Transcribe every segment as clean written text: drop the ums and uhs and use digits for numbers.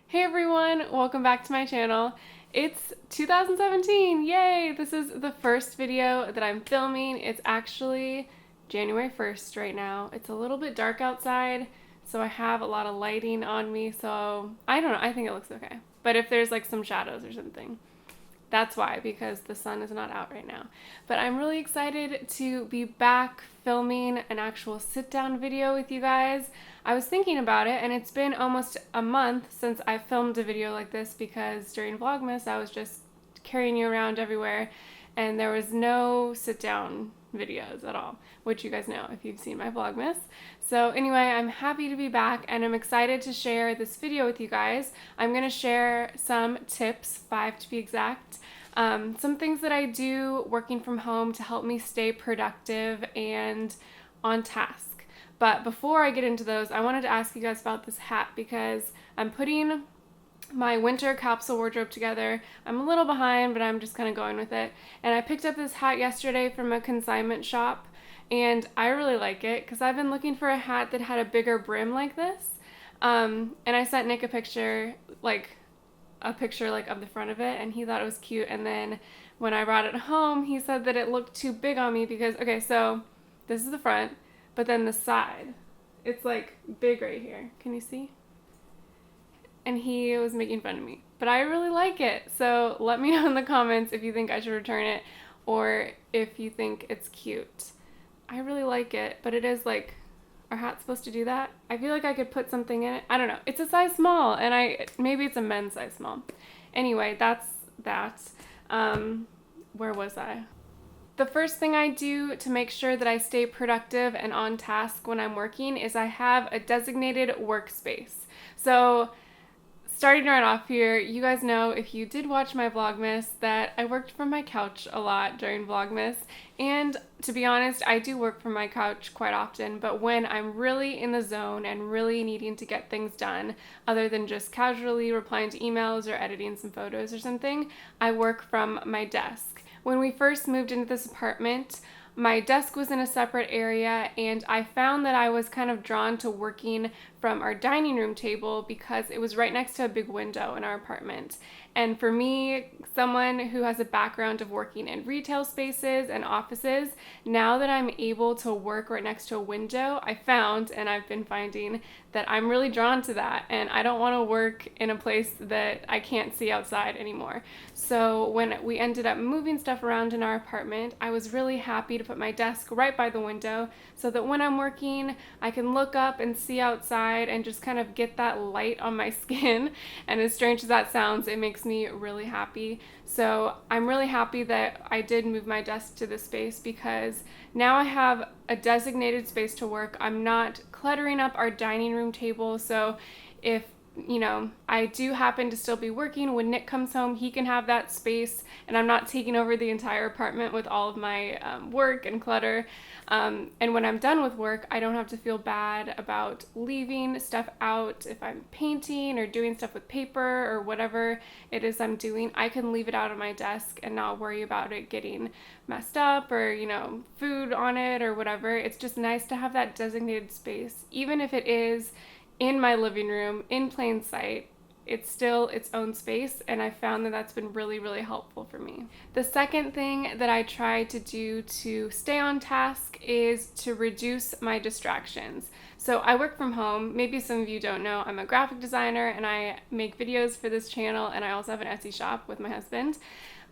Hey everyone, welcome back to my channel. It's 2017, yay! This is the first video that I'm filming. It's actually January 1st right now. It's a little bit dark outside, so I have a lot of lighting on me, so I don't know, I think it looks okay. But if there's like some shadows or something, that's why, because the sun is not out right now. But I'm really excited to be back filming an actual sit-down video with you guys. I was thinking about it, and it's been almost a month since I filmed a video like this because during Vlogmas I was just carrying you around everywhere and there was no sit-down videos at all, which you guys know if you've seen my Vlogmas. So anyway, I'm happy to be back and I'm excited to share this video with you guys. I'm going to share some tips, 5 to be exact, some things that I do working from home to help me stay productive and on task. But before I get into those, I wanted to ask you guys about this hat because I'm putting my winter capsule wardrobe together. I'm a little behind, but I'm just kind of going with it. And I picked up this hat yesterday from a consignment shop, and I really like it because I've been looking for a hat that had a bigger brim like this. And I sent Nick a picture of the front of it, and he thought it was cute. And then when I brought it home, he said that it looked too big on me because, okay, so this is the front, but then the side, it's like big right here. Can you see? And he was making fun of me. But I really like it. So let me know in the comments if you think I should return it or if you think it's cute. I really like it, but it is like, are hats supposed to do that? I feel like I could put something in it. I don't know. It's a size small, and maybe it's a men's size small. Anyway, that's that. Where was I? The first thing I do to make sure that I stay productive and on task when I'm working is I have a designated workspace. So starting right off here, you guys know if you did watch my Vlogmas that I worked from my couch a lot during Vlogmas, and to be honest, I do work from my couch quite often, but when I'm really in the zone and really needing to get things done, other than just casually replying to emails or editing some photos or something, I work from my desk. When we first moved into this apartment, my desk was in a separate area, and I found that I was kind of drawn to working from our dining room table because it was right next to a big window in our apartment. And for me, someone who has a background of working in retail spaces and offices, now that I'm able to work right next to a window, I found, and I've been finding, that I'm really drawn to that, and I don't want to work in a place that I can't see outside anymore. So when we ended up moving stuff around in our apartment, I was really happy to put my desk right by the window so that when I'm working, I can look up and see outside and just kind of get that light on my skin. And as strange as that sounds, it makes me really happy. So I'm really happy that I did move my desk to this space because now I have a designated space to work. I'm not cluttering up our dining room table. So if I do happen to still be working, when Nick comes home, he can have that space, and I'm not taking over the entire apartment with all of my work and clutter. And when I'm done with work, I don't have to feel bad about leaving stuff out. If I'm painting or doing stuff with paper or whatever it is I'm doing, I can leave it out on my desk and not worry about it getting messed up or, food on it or whatever. It's just nice to have that designated space, even if it is in my living room, in plain sight. It's still its own space, and I found that that's been really, really helpful for me. The second thing that I try to do to stay on task is to reduce my distractions. So I work from home. Maybe some of you don't know, I'm a graphic designer and I make videos for this channel, and I also have an Etsy shop with my husband.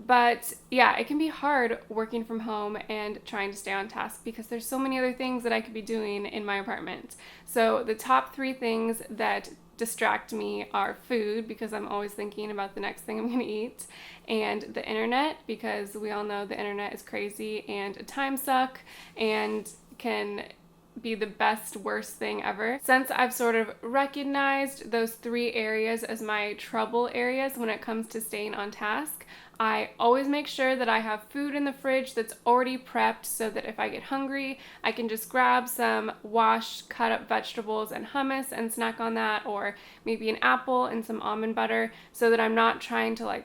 But yeah, it can be hard working from home and trying to stay on task because there's so many other things that I could be doing in my apartment. So the top 3 things that distract me are food, because I'm always thinking about the next thing I'm going to eat, and the internet, because we all know the internet is crazy and a time suck and can be the best, worst thing ever. Since I've sort of recognized those 3 areas as my trouble areas when it comes to staying on task, I always make sure that I have food in the fridge that's already prepped so that if I get hungry, I can just grab some washed, cut up vegetables and hummus and snack on that, or maybe an apple and some almond butter, so that I'm not trying to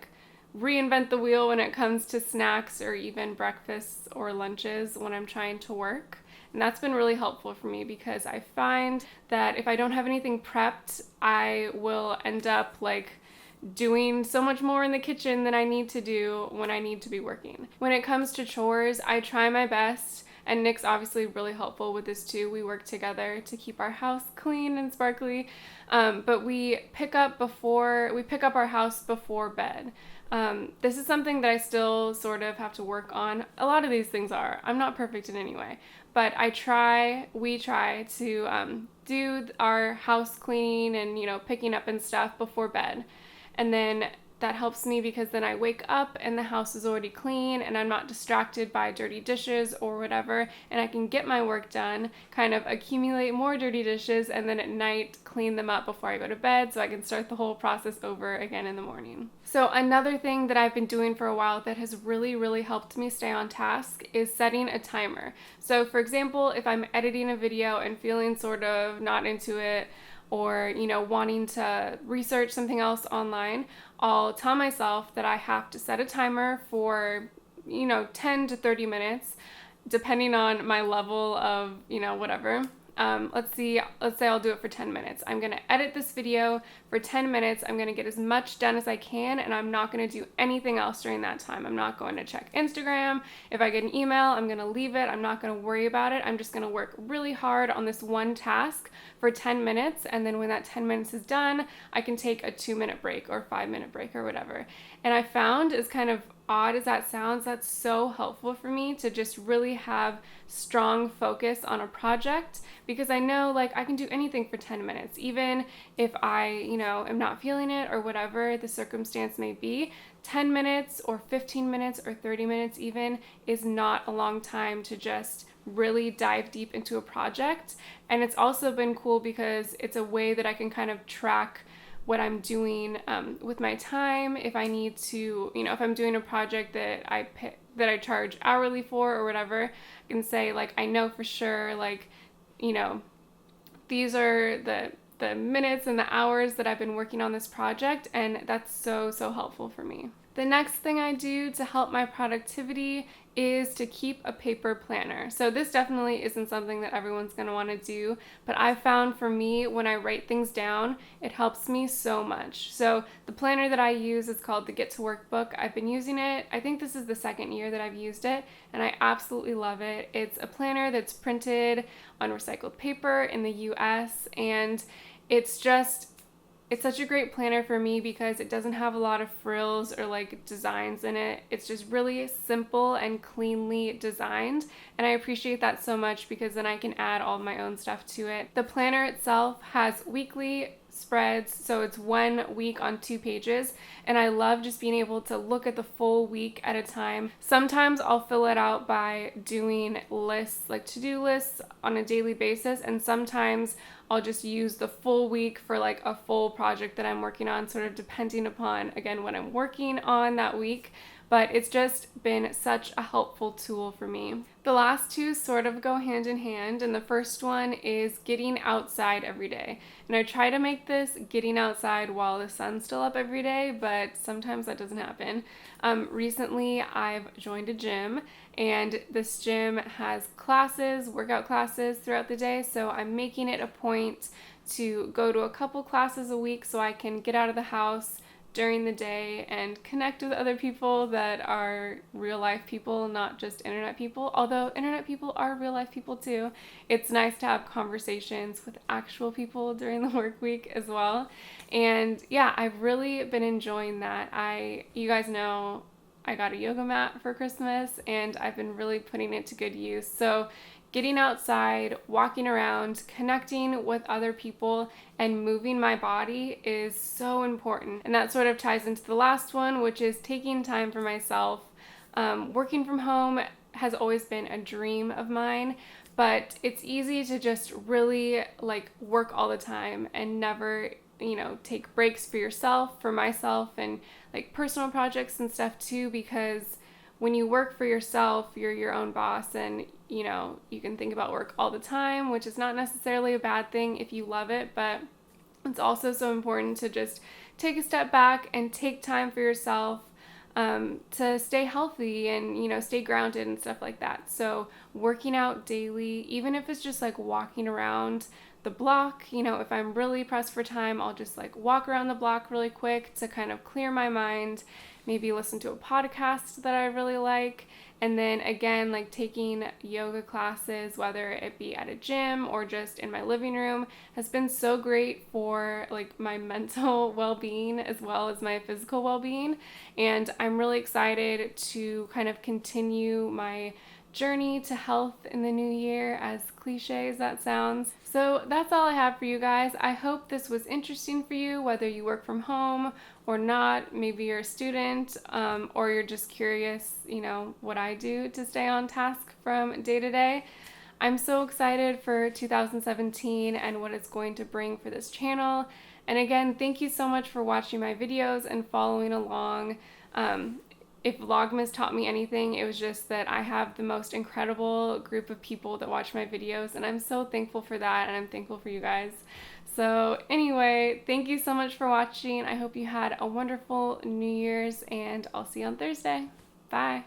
reinvent the wheel when it comes to snacks or even breakfasts or lunches when I'm trying to work. And that's been really helpful for me because I find that if I don't have anything prepped, I will end up like doing so much more in the kitchen than I need to do when I need to be working. When it comes to chores, I try my best, and Nick's obviously really helpful with this too. We work together to keep our house clean and sparkly, but we pick up our house before bed. This is something that I still sort of have to work on. A lot of these things are. I'm not perfect in any way, but we try to do our house cleaning and, picking up and stuff before bed. And then that helps me because then I wake up and the house is already clean and I'm not distracted by dirty dishes or whatever, and I can get my work done, kind of accumulate more dirty dishes, and then at night clean them up before I go to bed so I can start the whole process over again in the morning. So another thing that I've been doing for a while that has really, really helped me stay on task is setting a timer. So for example, if I'm editing a video and feeling sort of not into it, or wanting to research something else online, I'll tell myself that I have to set a timer for 10 to 30 minutes depending on my level of whatever. Let's say I'll do it for 10 minutes. I'm going to edit this video for 10 minutes. I'm going to get as much done as I can, and I'm not going to do anything else during that time. I'm not going to check Instagram. If I get an email, I'm going to leave it. I'm not going to worry about it. I'm just going to work really hard on this one task for 10 minutes, and then when that 10 minutes is done, I can take a 2-minute break or 5-minute break or whatever. And I found, as kind of odd as that sounds, that's so helpful for me to just really have strong focus on a project, because I know I can do anything for 10 minutes, even if I am not feeling it or whatever the circumstance may be. 10 minutes or 15 minutes or 30 minutes even is not a long time to just really dive deep into a project. And it's also been cool because it's a way that I can kind of track what I'm doing with my time. If I need to, if I'm doing a project that I charge hourly for or whatever, I can say I know for sure these are the minutes and the hours that I've been working on this project, and that's so helpful for me. The next thing I do to help my productivity is to keep a paper planner. So this definitely isn't something that everyone's going to want to do, but I found for me, when I write things down, it helps me so much. So the planner that I use is called the Get to Work book. I've been using it. I think this is the second year that I've used it, and I absolutely love it. It's a planner that's printed on recycled paper in the US, and it's such a great planner for me because it doesn't have a lot of frills or designs in it. It's just really simple and cleanly designed, and I appreciate that so much because then I can add all my own stuff to it. The planner itself has weekly spreads, so it's 1 week on 2 pages, and I love just being able to look at the full week at a time. Sometimes I'll fill it out by doing lists, to-do lists on a daily basis, and sometimes I'll just use the full week for a full project that I'm working on, sort of depending upon, again, what I'm working on that week. But it's just been such a helpful tool for me. The last two sort of go hand in hand, and the first one is getting outside every day. And I try to make this getting outside while the sun's still up every day, but sometimes that doesn't happen. Recently, I've joined a gym, and this gym has workout classes throughout the day, so I'm making it a point to go to a couple classes a week so I can get out of the house during the day and connect with other people that are real life people, not just internet people, although internet people are real life people too. It's nice to have conversations with actual people during the work week as well. And yeah, I've really been enjoying that. You guys know I got a yoga mat for Christmas, and I've been really putting it to good use. So getting outside, walking around, connecting with other people, and moving my body is so important. And that sort of ties into the last one, which is taking time for myself. Working from home has always been a dream of mine, but it's easy to just really work all the time and never take breaks for myself, and personal projects and stuff too, because when you work for yourself, you're your own boss, and you can think about work all the time, which is not necessarily a bad thing if you love it, but it's also so important to just take a step back and take time for yourself. to stay healthy and, you know, stay grounded and stuff like that. So working out daily, even if it's just like walking around the block, you know, if I'm really pressed for time, I'll just like walk around the block really quick to kind of clear my mind, maybe listen to a podcast that I really like. And then again, like taking yoga classes, whether it be at a gym or just in my living room, has been so great for like my mental well-being as well as my physical well-being. And I'm really excited to kind of continue my journey to health in the new year, as cliche as that sounds. So that's all I have for you guys. I hope this was interesting for you, whether you work from home or not. Maybe you're a student, or you're just curious, you know, what I do to stay on task from day to day. I'm so excited for 2017 and what it's going to bring for this channel. And again, thank you so much for watching my videos and following along. If Vlogmas taught me anything, it was just that I have the most incredible group of people that watch my videos, and I'm so thankful for that, and I'm thankful for you guys. So anyway, thank you so much for watching. I hope you had a wonderful New Year's, and I'll see you on Thursday. Bye.